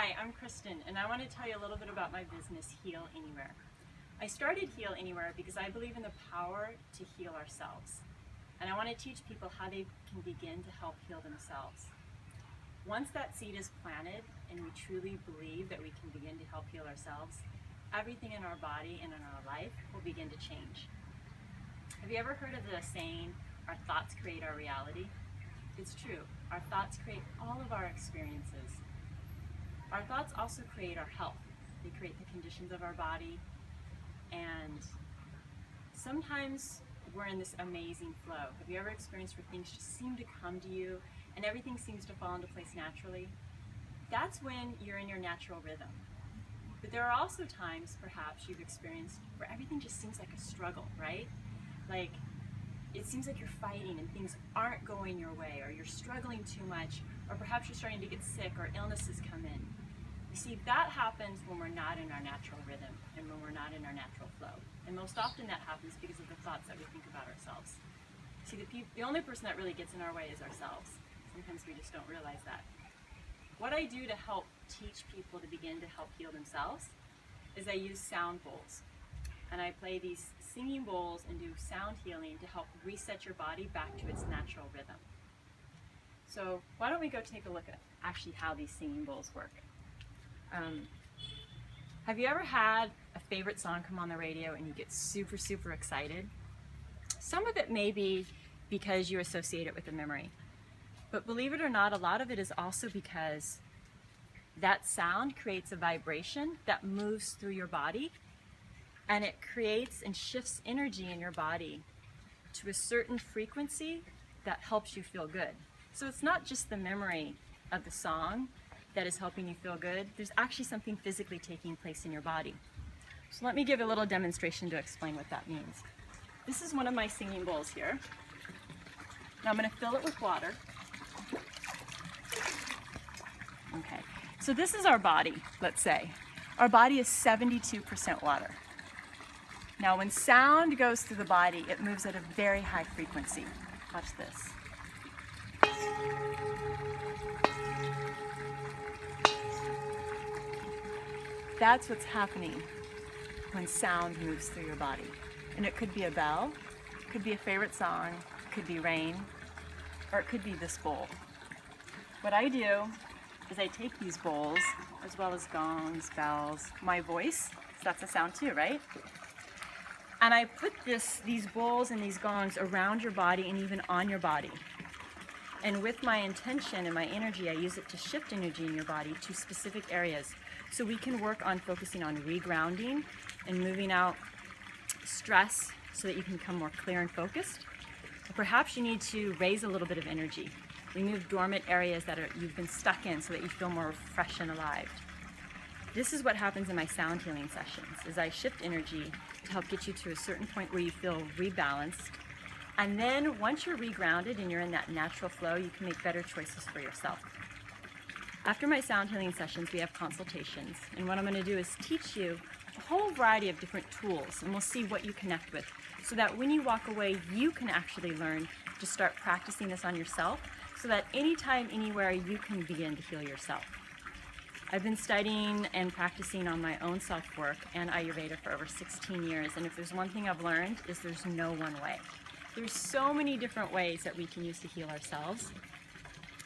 Hi, I'm Kristen, and I want to tell you a little bit about my business, Heal Anywhere. I started Heal Anywhere because I believe in the power to heal ourselves, and I want to teach people how they can begin to help heal themselves. Once that seed is planted and we truly believe that we can begin to help heal ourselves, everything in our body and in our life will begin to change. Have you ever heard of the saying, our thoughts create our reality? It's true. Our thoughts create all of our experiences. Our thoughts also create our health. They create the conditions of our body, and sometimes we're in this amazing flow. Have you ever experienced where things just seem to come to you and everything seems to fall into place naturally? That's when you're in your natural rhythm. But there are also times, perhaps, you've experienced where everything just seems like a struggle, right? Like, it seems like you're fighting and things aren't going your way, or you're struggling too much, or perhaps you're starting to get sick or illnesses come in. You see, that happens when we're not in our natural rhythm and when we're not in our natural flow. And most often that happens because of the thoughts that we think about ourselves. See, the only person that really gets in our way is ourselves. Sometimes we just don't realize that. What I do to help teach people to begin to help heal themselves is I use sound bowls. And I play these singing bowls and do sound healing to help reset your body back to its natural rhythm. So why don't we go take a look at actually how these singing bowls work. Have you ever had a favorite song come on the radio and you get super, super excited? Some of it may be because you associate it with a memory. But believe it or not, a lot of it is also because that sound creates a vibration that moves through your body, and it creates and shifts energy in your body to a certain frequency that helps you feel good. So it's not just the memory of the song that is helping you feel good. There's actually something physically taking place in your body. So let me give a little demonstration to explain what that means. This is one of my singing bowls here. Now I'm going to fill it with water. Okay, so this is our body, let's say. Our body is 72% water. Now when sound goes through the body, it moves at a very high frequency. Watch this. That's what's happening when sound moves through your body. And it could be a bell, it could be a favorite song, it could be rain, or it could be this bowl. What I do is I take these bowls, as well as gongs, bells, my voice, so that's a sound too, right? And I put these bowls and these gongs around your body and even on your body. And with my intention and my energy, I use it to shift energy in your body to specific areas. So we can work on focusing on regrounding and moving out stress so that you can become more clear and focused. Or perhaps you need to raise a little bit of energy. Remove dormant areas that you've been stuck in so that you feel more fresh and alive. This is what happens in my sound healing sessions, is I shift energy to help get you to a certain point where you feel rebalanced. And then once you're regrounded and you're in that natural flow, you can make better choices for yourself. After my sound healing sessions, we have consultations. And what I'm going to do is teach you a whole variety of different tools, and we'll see what you connect with, so that when you walk away, you can actually learn to start practicing this on yourself, so that anytime, anywhere, you can begin to heal yourself. I've been studying and practicing on my own self-work and Ayurveda for over 16 years, and if there's one thing I've learned, is there's no one way. There's so many different ways that we can use to heal ourselves.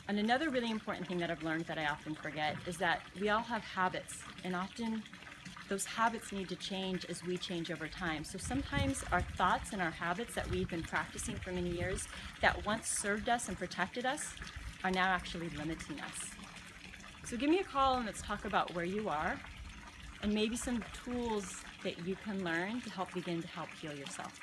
And another really important thing that I've learned that I often forget is that we all have habits, and often those habits need to change as we change over time. So sometimes our thoughts and our habits that we've been practicing for many years that once served us and protected us are now actually limiting us. So give me a call and let's talk about where you are and maybe some tools that you can learn to help begin to help heal yourself.